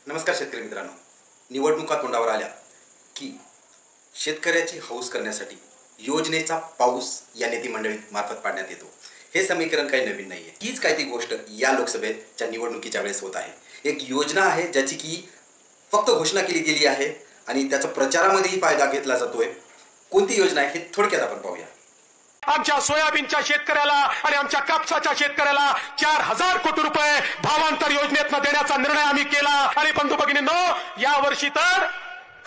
नमस्कार शेतकरी मित्रांनो, निवडणुका तोंडावर आल्या की शेतकऱ्याची हौस करण्यासाठी योजनेचा पाऊस या नेते मंडळी मार्फत पाडण्यात येतो। हे समीकरण काही नवीन नाहीये। हीच काय ती गोष्ट या लोकसभेच्या निवडणुकीच्या वेळेस होत आहे। एक योजना आहे ज्याची की फक्त घोषणा केली गेली आहे आणि त्याचा प्रचारामध्येही फायदा घेतला जातोय। कोणती योजना आहे हे थोडक्यात आपण पाहूया। आमच्या सोयाबीनच्या शेतकऱ्याला आणि आमच्या कापसाच्या शेतकऱ्याला 4000 कोटी रुपये भावांतर योजनेतून देण्याचा निर्णय आम्ही केला। आणि बंधू भगिनींनो, या वर्षी तर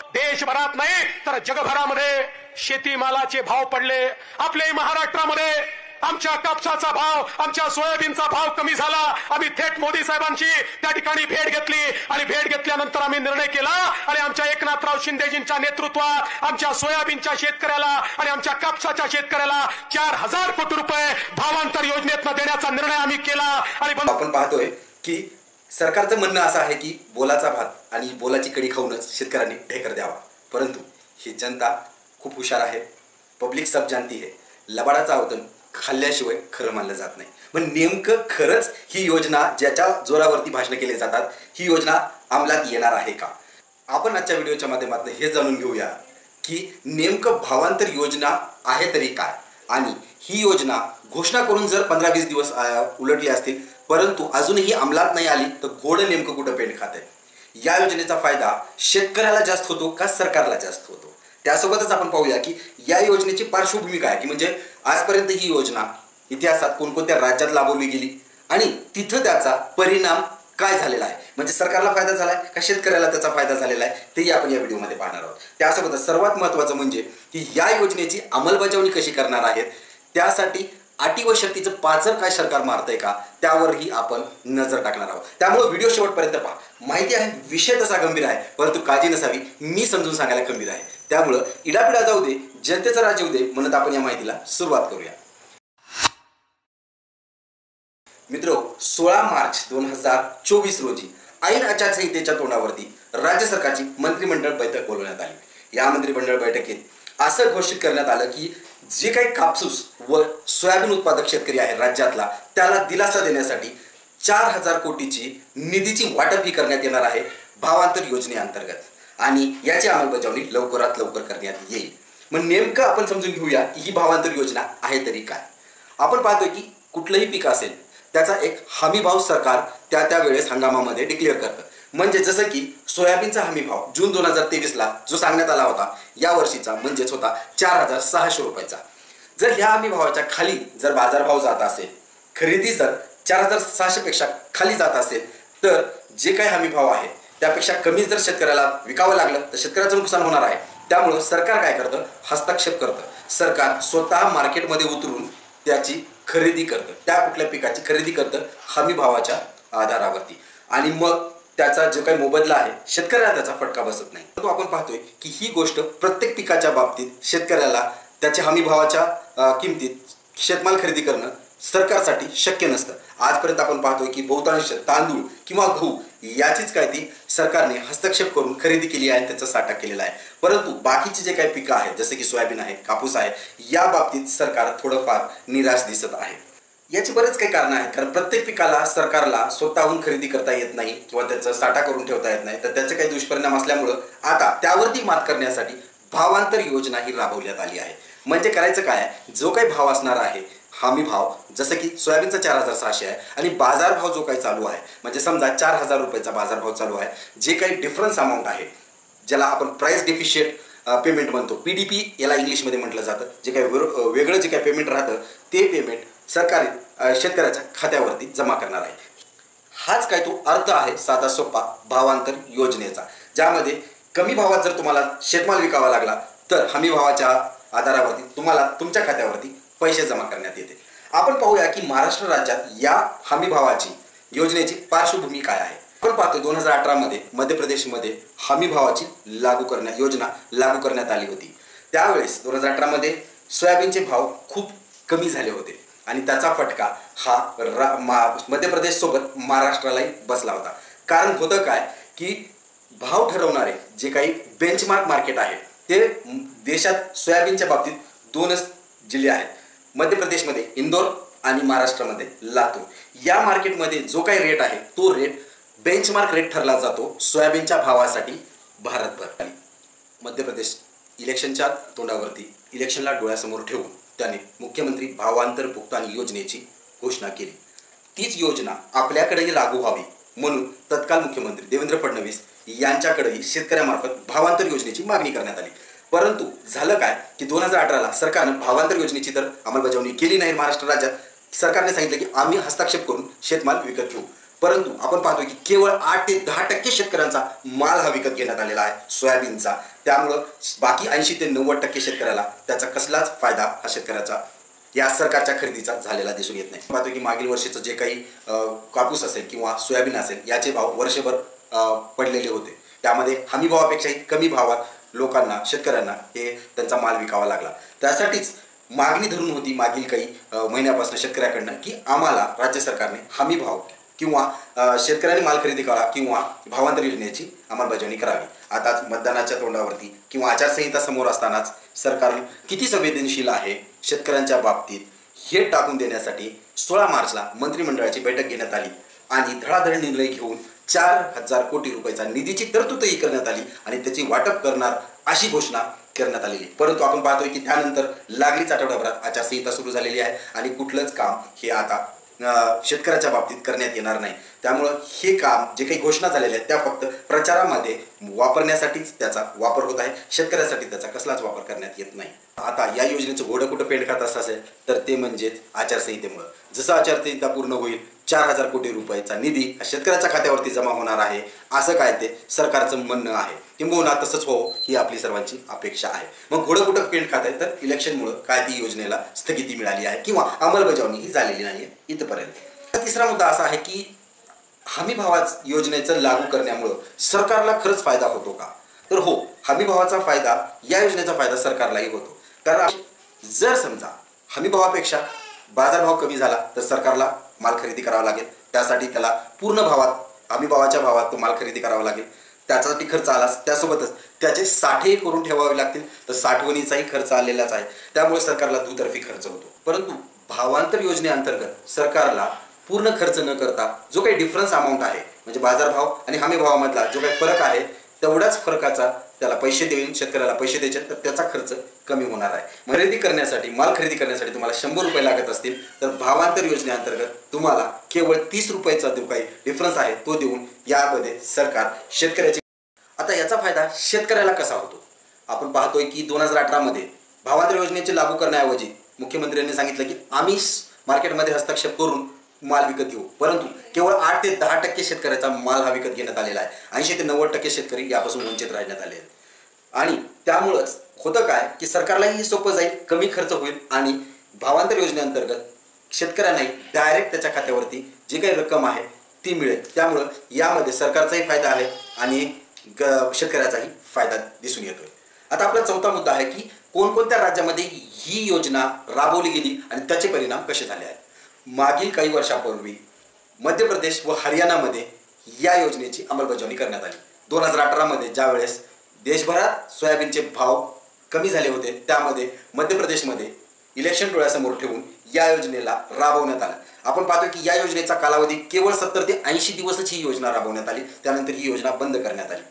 देशभरात नाही तर जगभरामध्ये शेतीमालाचे भाव पडले। आपल्या महाराष्ट्रामध्ये आमच्या कापसाचा भाव, आमच्या सोयाबीनचा भाव कमी झाला। आम्ही थेट मोदी साहेबांची त्या ठिकाणी भेट घेतली आणि भेट घेतल्यानंतर आम्ही निर्णय केला आणि आमच्या एकनाथराव शिंदेजींच्या नेतृत्वात आमच्या सोयाबीनच्या शेतकऱ्याला आणि आमच्या कापसाच्या शेतकऱ्याला 4000 कोटी रुपये भावांतर योजनेतून देण्याचा निर्णय आम्ही केला। आणि आपण पाहतोय की सरकारचं म्हणणं असं आहे की बोलाचा भात आणि बोलाची कडी खाऊनच शेतकऱ्यांनी ढेकर द्यावा, परंतु ही जनता खूप हुशार आहे। पब्लिक सब जानती है। लबाडाचा अवतन खाल्ल्याशिवाय खरं मानलं जात नाही। पण नेमकं खरंच ही योजना ज्याच्या जोरावरती भाषण केले जातात ही योजना अंमलात येणार आहे का? आपण आजच्या व्हिडिओच्या माध्यमातून हे जाणून घेऊया की नेमकं भावांतर योजना आहे तरी काय, आणि ही योजना घोषणा करून जर 15-20 दिवस उलटले असतील परंतु अजूनही अंमलात नाही आली तर घोड नेमकं कुठं पेंड खात आहे? या योजनेचा फायदा शेतकऱ्याला जास्त होतो का सरकारला जास्त होतो? त्यासोबतच आपण पाहूया की या योजनेची पार्श्वभूमी काय आहे, की म्हणजे आजपर्यंत ही योजना इतिहासात कोणकोणत्या राज्यात राबवली गेली आणि तिथं त्याचा परिणाम काय झालेला आहे, म्हणजे सरकारला फायदा झालाय का शेतकऱ्याला त्याचा फायदा झालेला आहे, तेही आपण या व्हिडिओमध्ये पाहणार आहोत। त्यासोबतच सर्वात महत्त्वाचं म्हणजे की या योजनेची अंमलबजावणी कशी करणार आहेत, त्यासाठी अटी व शर्तीचं पाचर काय सरकार मारतंय का, त्यावरही आपण नजर टाकणार आहोत। त्यामुळे व्हिडिओ शेवटपर्यंत पहा। माहिती आहे विषय तसा गंभीर आहे, परंतु काळजी नसावी, मी समजून सांगायला गंभीर आहे। त्यामुळे इडापिडा जाऊ दे, जनतेचा राज्य होऊ दे म्हणत आपण या माहितीला सुरुवात करूया। मित्रो, 16 मार्च 2024 रोजी ऐन आचारसंहितेच्या तोंडावरती राज्य सरकारची मंत्रिमंडळ बैठक बोलवण्यात आली। या मंत्रिमंडळ बैठकीत असं घोषित करण्यात आलं की जे काही कापूस व सोयाबीन उत्पादक शेतकरी आहे राज्यातला, त्याला दिलासा देण्यासाठी 4000 कोटीची निधीची वाटप ही करण्यात येणार आहे भावांतर योजनेअंतर्गत, आणि याची अंमलबजावणी लवकरात लवकर करण्यात येईल। मग नेमकं आपण समजून घेऊया की ही भावांतर योजना आहे तरी काय। आपण पाहतोय की कुठलंही पीक असेल त्याचा एक हमी भाव सरकार त्या वेळेस हंगामामध्ये डिक्लेअर करतं। म्हणजे जसं की सोयाबीनचा हमी भाव जून 2023ला जो सांगण्यात आला होता, या वर्षीचा म्हणजेच होता 4600 रुपयाचा। जर ह्या हमी भावाच्या खाली जर बाजारभाव जात असेल, खरेदी जर 4600 पेक्षा खाली जात असेल, तर जे काही हमी भाव आहे त्यापेक्षा कमी जर शेतकऱ्याला विकावं लागलं तर शेतकऱ्याचं नुकसान होणार आहे। त्यामुळे सरकार काय करतं, हस्तक्षेप करतं। सरकार स्वतः मार्केटमध्ये उतरून त्याची खरेदी करतं, त्या कुठल्या पिकाची खरेदी करतं हमी भावाच्या आधारावरती, आणि मग त्याचा जो काही मोबदला आहे शेतकऱ्याला त्याचा फटका बसत नाही। तो आपण पाहतोय की ही गोष्ट प्रत्येक पिकाच्या बाबतीत शेतकऱ्याला त्याच्या हमी भावाच्या किमतीत शेतमाल खरेदी करणं सरकारसाठी शक्य नसतं। आजपर्यंत आपण पाहतोय की बहुतांश तांदूळ किंवा गहू याचीच काय ती सरकारने हस्तक्षेप करून खरेदी केली आहे, त्याचा साठा केलेला आहे। परंतु बाकीचे जे काही पिकं आहेत जसे की सोयाबीन आहे, कापूस आहे, या बाबतीत सरकार थोडंफार निराश दिसत आहे। याची बरेच काही कारणं आहेत, कारण प्रत्येक पिकाला सरकारला स्वतःहून खरेदी करता येत नाही किंवा त्याचा साठा करून ठेवता येत नाही, तर त्याचे काही दुष्परिणाम असल्यामुळं आता त्यावरती मात करण्यासाठी भावांतर योजना ही राबवण्यात आली आहे। म्हणजे करायचं काय आहे, जो काही भाव असणार आहे हमी भाव, जसं की सोयाबीनचा 4600 आहे आणि बाजारभाव जो काही चालू आहे, म्हणजे समजा 4000 रुपयाचा बाजारभाव चालू आहे, जे काही डिफरन्स अमाऊंट आहे ज्याला आपण प्राइस डेफिशिएट पेमेंट म्हणतो, PDP याला इंग्लिशमध्ये म्हटलं जातं, जे काही वेगळं जे काही पेमेंट राहतं ते पेमेंट सरकारी शेतकऱ्याच्या खात्यावरती जमा करणार आहे। हाच काय तो अर्थ आहे साधा सोपा भावांतर योजनेचा, ज्यामध्ये कमी भावात जर तुम्हाला शेतमाल विकावा लागला तर हमी भावाच्या आधारावरती तुम्हाला तुमच्या खात्यावरती पैसे जमा करण्यात येते। आपण पाहूया की महाराष्ट्र राज्यात या हमी भावाची योजनेची पार्श्वभूमी काय आहे। आपण पाहतो 2018 मध्ये मध्य प्रदेशमध्ये हमी भावाची योजना लागू करण्यात आली होती। त्यावेळेस 2018 मध्ये सोयाबीनचे भाव खूप कमी झाले होते आणि त्याचा फटका हा मध्य प्रदेश सोबत महाराष्ट्रालाही बसला होता। कारण होतं काय की भाव ठरवणारे जे काही बेंचमार्क मार्केट आहे ते देशात सोयाबीनच्या बाबतीत 2च जिल्हे आहेत, मध्य प्रदेशमध्ये इंदोर आणि महाराष्ट्रामध्ये लातूर। या मार्केटमध्ये जो काही रेट आहे तो रेट बेंचमार्क रेट ठरला जातो सोयाबीनच्या भावासाठी भारतभर. मध्य प्रदेश इलेक्शनच्या तोंडावरती इलेक्शनला डोळ्यासमोर ठेवून त्याने मुख्यमंत्री भावांतर भुगतान योजनेची घोषणा केली. तीच योजना आपल्याकडेही लागू व्हावी म्हणून तत्काल मुख्यमंत्री देवेंद्र फडणवीस यांच्याकडेही शेतकऱ्यामार्फत भावांतर योजनेची मागणी करण्यात आली. परंतु झालं काय की 2018ला सरकारनं भावांतर योजनेची तर अंमलबजावणी केली नाही. महाराष्ट्र राज्यात सरकारने सांगितलं की आम्ही हस्तक्षेप करून शेतमाल विकत घेऊ. परंतु आपण पाहतोय की केवळ 8 ते 10% शेतकऱ्यांचा माल हा विकत घेण्यात आलेला आहे सोयाबीनचा. त्यामुळं बाकी 80 ते 90% शेतकऱ्याला त्याचा कसलाच फायदा हा शेतकऱ्याचा या सरकारच्या खरेदीचा झालेला दिसून येत नाही. पाहतोय की मागील वर्षीचं जे काही कापूस असेल किंवा सोयाबीन असेल याचे भाव वर्षभर पडलेले होते. त्यामध्ये हमी भावापेक्षाही कमी भावात लोकांना शेतकऱ्यांना हे त्यांचा माल विकावा लागला. त्यासाठीच मागणी धरून होती मागील काही महिन्यापासून शेतकऱ्याकडनं की आम्हाला राज्य सरकारने हमी भाव किंवा शेतकऱ्यांनी माल खरेदी करा किंवा भावांतर योजनेची अंमलबजावणी करावी. आता मतदानाच्या तोंडावरती किंवा आचारसंहिता समोर असतानाच सरकार किती संवेदनशील आहे शेतकऱ्यांच्या बाबतीत हे टाकून देण्यासाठी 16 मार्चला मंत्रिमंडळाची बैठक घेण्यात आली आणि धडाधड निर्णय घेऊन 4,000 कोटी रुपयाचा निधीची तरतूदही करण्यात आली आणि त्याची वाटप करणार अशी घोषणा करण्यात आलेली. परंतु आपण पाहतोय की त्यानंतर लागलीच आठवड्याभरात आचारसंहिता सुरू झालेली आहे आणि कुठलंच काम हे आता शेतकऱ्याच्या बाबतीत करण्यात येणार नाही. त्यामुळं हे काम जे काही घोषणा झालेल्या आहेत त्या फक्त प्रचारामध्ये वापरण्यासाठीच त्याचा वापर होत आहे. शेतकऱ्यासाठी त्याचा कसलाच वापर करण्यात येत नाही. आता या योजनेचं घोडं कुठं पेंड खात असेल तर ते म्हणजेच आचारसंहितेमुळं. जसं आचारसंहिता पूर्ण होईल 4,000 कोटी रुपयाचा निधी शेतकऱ्याच्या खात्यावरती जमा होणार आहे असं काय ते सरकारचं म्हणणं आहे. किंबहुना तसंच हो ही आपली सर्वांची अपेक्षा आहे. मग घोडं कुठं पेंड खात आहे तर इलेक्शनमुळं काय ती योजनेला स्थगिती मिळाली आहे किंवा अंमलबजावणी ही झालेली नाही इथपर्यंत. तिसरा मुद्दा असा आहे की हमी भावाच योजनेचं लागू करण्यामुळं सरकारला खरंच फायदा होतो का तर हो हमी भावाचा फायदा या योजनेचा फायदा सरकारलाही होतो. कारण जर समजा हमी भावापेक्षा बाजारभाव कमी झाला तर सरकारला माल खरेदी करावा लागेल. त्यासाठी त्याला पूर्ण भावात हमी भावाच्या भावात तो माल खरेदी करावा लागेल. त्याच्यासाठी खर्च आलाच त्यासोबतच त्याचे साठे करून ठेवावे लागतील तर साठवणीचाही खर्च आलेलाच आहे. त्यामुळे सरकारला दुतर्फी खर्च होतो. परंतु भावांतर योजनेअंतर्गत सरकारला पूर्ण खर्च न करता जो काही डिफरन्स अमाऊंट आहे म्हणजे बाजारभाव आणि हमी भावामधला जो काही फरक आहे तेवढाच फरकाचा त्याला पैसे देऊन शेतकऱ्याला पैसे द्यायचे तर त्याचा खर्च कमी होणार आहे. खरेदी करण्यासाठी माल खरेदी करण्यासाठी तुम्हाला 100 रुपये लागत असतील तर भावांतर योजनेअंतर्गत तुम्हाला केवळ 30 रुपयाचा जो काही डिफरन्स आहे तो देऊन यामध्ये सरकार शेतकऱ्याची. आता याचा फायदा शेतकऱ्याला कसा होतो आपण पाहतोय की 2018 मध्ये भावांतर योजनेचे लागू करण्याऐवजी मुख्यमंत्र्यांनी सांगितलं की आम्ही मार्केटमध्ये हस्तक्षेप करून माल विकत घेऊ. परंतु केवळ 8 ते 10% शेतकऱ्याचा माल हा विकत घेण्यात आलेला आहे. 80 ते 90% शेतकरी यापासून वंचित राहण्यात आले आहेत. आणि त्यामुळंच होतं काय की सरकारलाही सोपं जाईल कमी खर्च होईल आणि भावांतर योजनेअंतर्गत शेतकऱ्यांनाही डायरेक्ट त्याच्या खात्यावरती जी काही रक्कम आहे ती मिळेल. त्यामुळं यामध्ये सरकारचाही फायदा आहे आणि शेतकऱ्याचाही फायदा दिसून येतोय. आता आपला चौथा मुद्दा आहे की कोणकोणत्या राज्यामध्ये ही योजना राबवली गेली आणि त्याचे परिणाम कसे झाले आहेत. मागील काही वर्षापूर्वी मध्य प्रदेश व हरियाणामध्ये या योजनेची अंमलबजावणी करण्यात आली. 2018 मध्ये ज्या वेळेस देशभरात सोयाबीनचे भाव कमी झाले होते त्यामध्ये मध्य प्रदेशमध्ये इलेक्शन डोळ्यासमोर ठेवून या योजनेला राबवण्यात आलं. आपण पाहतो की या योजनेचा कालावधी केवळ 70 ते 80 दिवसच ही योजना राबवण्यात आली. त्यानंतर ही योजना बंद करण्यात आली.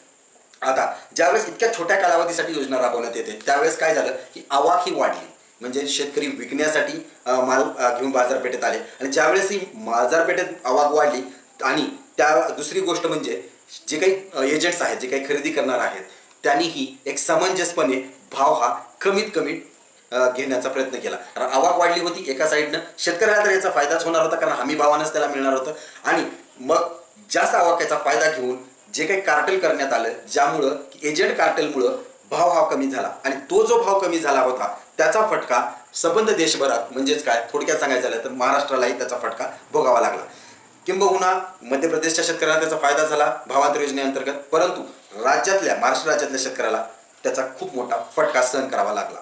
आता ज्यावेळेस इतक्या छोट्या कालावधीसाठी योजना राबवण्यात येते त्यावेळेस काय झालं की आवक ही वाढली. म्हणजे शेतकरी विकण्यासाठी माल घेऊन बाजारपेठेत आले आणि ज्यावेळेस ही बाजारपेठेत आवक वाढली आणि त्या दुसरी गोष्ट म्हणजे जे काही एजंट्स आहेत जे काही खरेदी करणार आहेत त्यांनीही एक समंजसपणे भाव हा कमीत कमी घेण्याचा प्रयत्न केला. कारण आवक वाढली होती एका साईडनं शेतकऱ्याला तर याचा फायदाच होणार होता कारण हमी भावानंच त्याला मिळणार होतं आणि मग जास्त आवकाचा फायदा घेऊन जे काही कार्टेल करण्यात आलं ज्यामुळं एजंट कार्टेलमुळं भाव हा कमी झाला आणि तो जो भाव कमी झाला होता त्याचा फटका संबंध देशभरात म्हणजेच काय थोडक्यात सांगायचं झालं तर महाराष्ट्रालाही त्याचा फटका भोगावा लागला. किंबहुना मध्य प्रदेशच्या शेतकऱ्यांना त्याचा फायदा झाला भावांतर योजनेअंतर्गत परंतु महाराष्ट्र राज्यातल्या शेतकऱ्याला त्याचा खूप मोठा फटका सहन करावा लागला.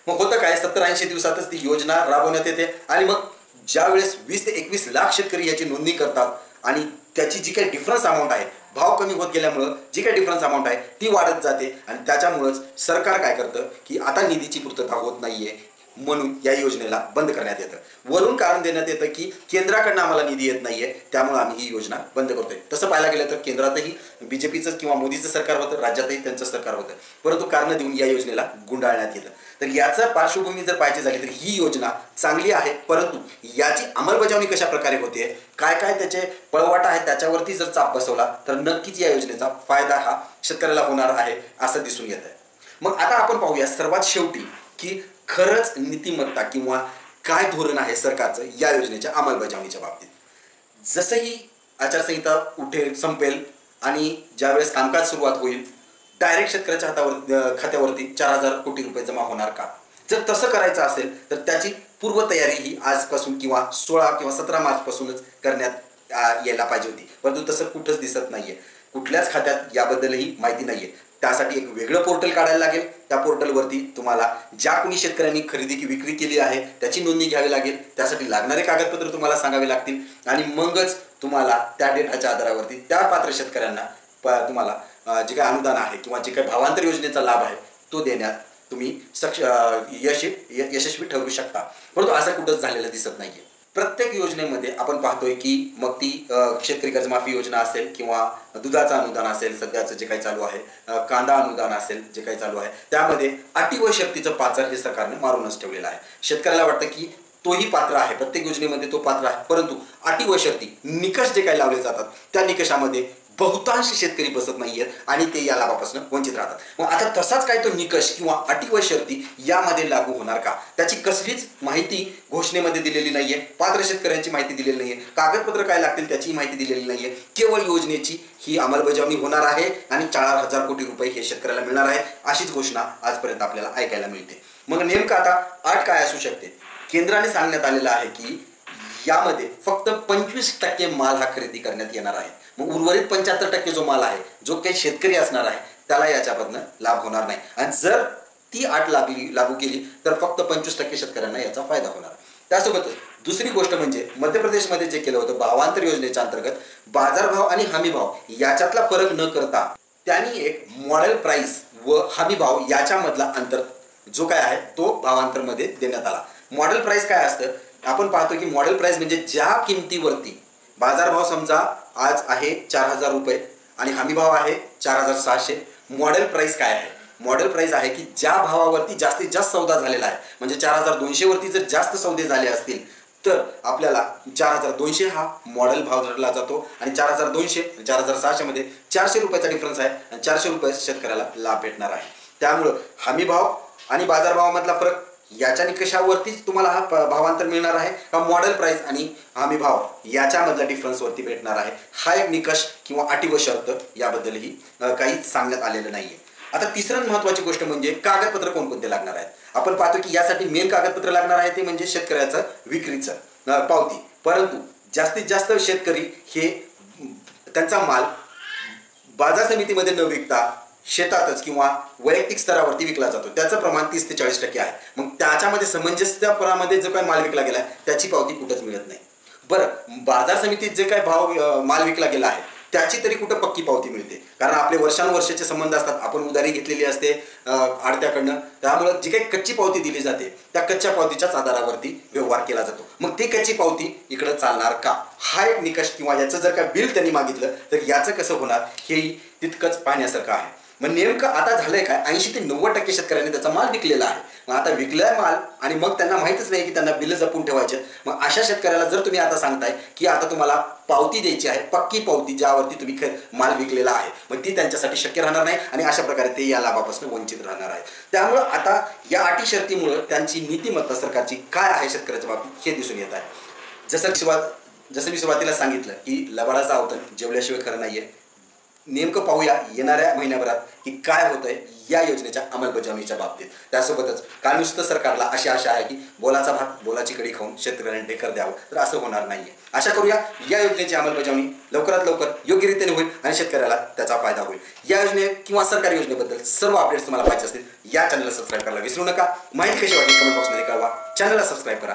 मग होतं काय 70-80 दिवसातच ती योजना राबवण्यात येते आणि मग ज्यावेळेस 20 ते 21 लाख शेतकरी याची नोंदणी करतात आणि त्याची जी काही डिफरन्स अमाऊंट आहे भाव कमी होत गेल्यामुळं जी काही डिफरन्स अमाऊंट आहे ती वाढत जाते आणि त्याच्यामुळंच सरकार काय करतं की आता निधीची पूर्तता होत नाहीये म्हणून या योजनेला बंद करण्यात येतं. वरून कारण देण्यात येतं की केंद्राकडनं आम्हाला निधी येत नाहीये, त्यामुळे आम्ही ही योजना बंद करतोय. तसं पाहायला गेलं तर केंद्रातही बीजेपीचं किंवा मोदीचं सरकार होतं, राज्यातही त्यांचं सरकार होतं, परंतु कारण देऊन या योजनेला गुंडाळण्यात येतं. तर याचं पार्श्वभूमी जर पाहायची झाली तर ही योजना चांगली आहे, परंतु याची अंमलबजावणी कशा प्रकारे होते, काय काय त्याचे पळवाट आहे, त्याच्यावरती जर चाप बसवला तर नक्कीच या योजनेचा फायदा हा शेतकऱ्याला होणार आहे असं दिसून येत आहे. मग आता आपण पाहूया सर्वात शेवटी की खरंच नीतिमत्ता किंवा काय धोरण आहे सरकारचं या योजनेच्या अंमलबजावणीच्या बाबतीत. जसं ही आचारसंहिता संपेल आणि ज्यावेळेस कामकाज सुरुवात होईल, डायरेक्ट शेतकऱ्याच्या खात्यावरती 4,000 कोटी रुपये जमा होणार का? जर तसं करायचं असेल तर त्याची पूर्वतयारी ही आजपासून किंवा 16 किंवा 17 मार्चपासूनच करण्यात यायला पाहिजे होती, परंतु तसं कुठंच दिसत नाहीये. कुठल्याच खात्यात याबद्दलही माहिती नाहीये. त्यासाठी एक वेगळं पोर्टल काढायला लागेल. त्या पोर्टलवरती तुम्हाला ज्या कोणी शेतकऱ्यांनी खरेदी की विक्री केली आहे त्याची नोंदणी घ्यावी लागेल. त्यासाठी लागणारे कागदपत्र तुम्हाला सांगावे लागतील आणि मगच तुम्हाला त्या डेटाच्या आधारावरती त्या पात्र शेतकऱ्यांना तुम्हाला जे काही अनुदान आहे किंवा जे काही भावांतर योजनेचा लाभ आहे तो देण्यात तुम्ही यशस्वी ठरू शकता. परंतु असं कुठंच झालेलं दिसत नाहीये. प्रत्येक योजनेमध्ये आपण पाहतोय की मग ती शेतकरी कर्जमाफी योजना असेल किंवा दुधाचं अनुदान असेल, सध्याचं जे काही चालू आहे, कांदा अनुदान असेल जे काही चालू आहे, त्यामध्ये अटी व शर्तीचं पाचर हे सरकारने मारूनच ठेवलेलं आहे. शेतकऱ्याला वाटतं की तोही पात्र आहे, प्रत्येक योजनेमध्ये तो पात्र आहे, परंतु अटी व शर्ती निकष जे काही लावले जातात त्या निकषामध्ये बहुतांश शेतकरी बसत नाहीयेत आणि ते या लाभापासून वंचित राहतात. मग आता तसाच काय तो निकष किंवा अटी व शर्ती यामध्ये लागू होणार का? त्याची कसलीच माहिती घोषणेमध्ये दिलेली नाहीये. पात्र शेतकऱ्यांची माहिती दिलेली नाहीये. कागदपत्र काय लागतील त्याची माहिती दिलेली नाहीये. केवळ योजनेची ही अंमलबजावणी होणार आहे आणि 4,000 कोटी रुपये हे शेतकऱ्याला मिळणार आहे अशीच घोषणा आजपर्यंत आपल्याला ऐकायला मिळते. मग नेमकं आता अट काय असू शकते? केंद्राने सांगण्यात आलेलं आहे की यामध्ये फक्त 25% माल हा खरेदी करण्यात येणार आहे. मग उर्वरित 75% जो माल आहे, जो काही शेतकरी असणार आहे त्याला याच्यामधनं लाभ होणार नाही. आणि जर ती अट लागू केली तर फक्त 25% शेतकऱ्यांना याचा फायदा होणार. त्यासोबतच दुसरी गोष्ट म्हणजे मध्य प्रदेशमध्ये जे केलं होतं भावांतर योजनेच्या अंतर्गत बाजारभाव आणि हमी भाव याच्यातला फरक न करता त्यांनी एक मॉडेल प्राइस व हमी भाव याच्यामधला अंतर जो काय आहे तो भावांतरमध्ये देण्यात आला. मॉडेल प्राइस काय असतं? आपण पाहतो की मॉडेल प्राइस म्हणजे ज्या किमतीवरती बाजारभाव समजा आज आहे 4,000 रुपये आणि हमी भाव आहे 4,600. मॉडेल प्राइस काय आहे? मॉडेल प्राइस आहे की ज्या भावावरती जास्तीत जास्त सौदा झालेला आहे, म्हणजे 4,200 वरती जर जास्त सौदे झाले असतील तर आपल्याला 4,200 हा मॉडेल भाव धरला जातो आणि 4,200 4,600 मध्ये 400 रुपयाचा डिफरन्स आहे आणि 400 रुपये शेतकऱ्याला लाभ भेटणार आहे. त्यामुळं हमी भाव आणि बाजारभावामधला फरक याच्या निकषावरतीच तुम्हाला हा भावांतर मिळणार आहे का मॉडेल प्राइस आणि हमी भाव याच्यामधल्या डिफरन्सवरती भेटणार आहे? हा एक निकष किंवा अटी व शर्त याबद्दलही काहीच सांगण्यात आलेलं नाहीये. आता तिसरी महत्त्वाची गोष्ट म्हणजे कागदपत्र कोणकोणते लागणार आहेत. आपण पाहतो की यासाठी मेन कागदपत्र लागणार आहे ते म्हणजे शेतकऱ्याचं विक्रीचं पावती. परंतु जास्तीत जास्त शेतकरी हे त्यांचा माल बाजार समितीमध्ये न विकता शेतातच किंवा वैयक्तिक स्तरावरती विकला जातो. त्याचं प्रमाण 30 ते 40% आहे. मग त्याच्यामध्ये समंजस्यपणामध्ये जो काही माल विकला गेला त्याची पावती कुठंच मिळत नाही. बरं, बाजार समितीत जे काही भाव माल विकला गेला आहे त्याची तरी कुठं पक्की पावती मिळते? कारण आपले वर्षानुवर्षाचे संबंध असतात. आपण उधारी घेतलेली असते आडत्याकडनं, त्यामुळं जी काही कच्ची पावती दिली जाते त्या कच्च्या पावतीच्याच आधारावरती व्यवहार केला जातो. मग ती कच्ची पावती इकडं चालणार का? हा एक निकष किंवा याचं जर काय बिल त्यांनी मागितलं तर याचं कसं होणार हेही तितकंच पाहण्यासारखं आहे. मग नेमकं आता झालंय काय? 80 ते 90% शेतकऱ्यांनी त्याचा माल विकलेला आहे. मग आता विकलाय माल आणि मग त्यांना माहितच नाही की त्यांना बिल जपून ठेवायचे. मग अशा शेतकऱ्याला जर तुम्ही आता सांगताय की आता तुम्हाला पावती द्यायची आहे, पक्की पावती ज्यावरती तुम्ही माल विकलेला आहे, मग ती त्यांच्यासाठी शक्य राहणार नाही आणि अशा प्रकारे ते या लाभापासून वंचित राहणार आहेत. त्यामुळं आता या अटी शर्तीमुळं त्यांची नीतिमत्ता सरकारची काय आहे शेतकऱ्याच्या बाबतीत हे दिसून येत आहे. जसं मी सुरुवातीला सांगितलं की लबाडाचं अवतन जेवल्याशिवाय खरं नाहीये. नेमकं पाहूया येणाऱ्या महिन्याभरात की काय होतंय या योजनेच्या अंमलबजावणीच्या बाबतीत. त्यासोबतच का नुसतं सरकारला अशी आशा आहे की बोलाचा भात बोलाची कडी खाऊन शेतकऱ्यांनी ढेकर द्यावं, तर असं होणार नाहीये. आशा करूया या योजनेची अंमलबजावणी लवकरात लवकर योग्य रीतीने होईल आणि शेतकऱ्याला त्याचा फायदा होईल. या योजने किंवा सरकारी योजनेबद्दल सर्व अपडेट्स तुम्हाला पाहिजे असतील या चॅनलला सबस्क्राईब करायला विसरू नका. माहिती कशी वाटली कमेंट बॉक्समध्ये कळवा. चॅनलला सबस्क्राईब करा.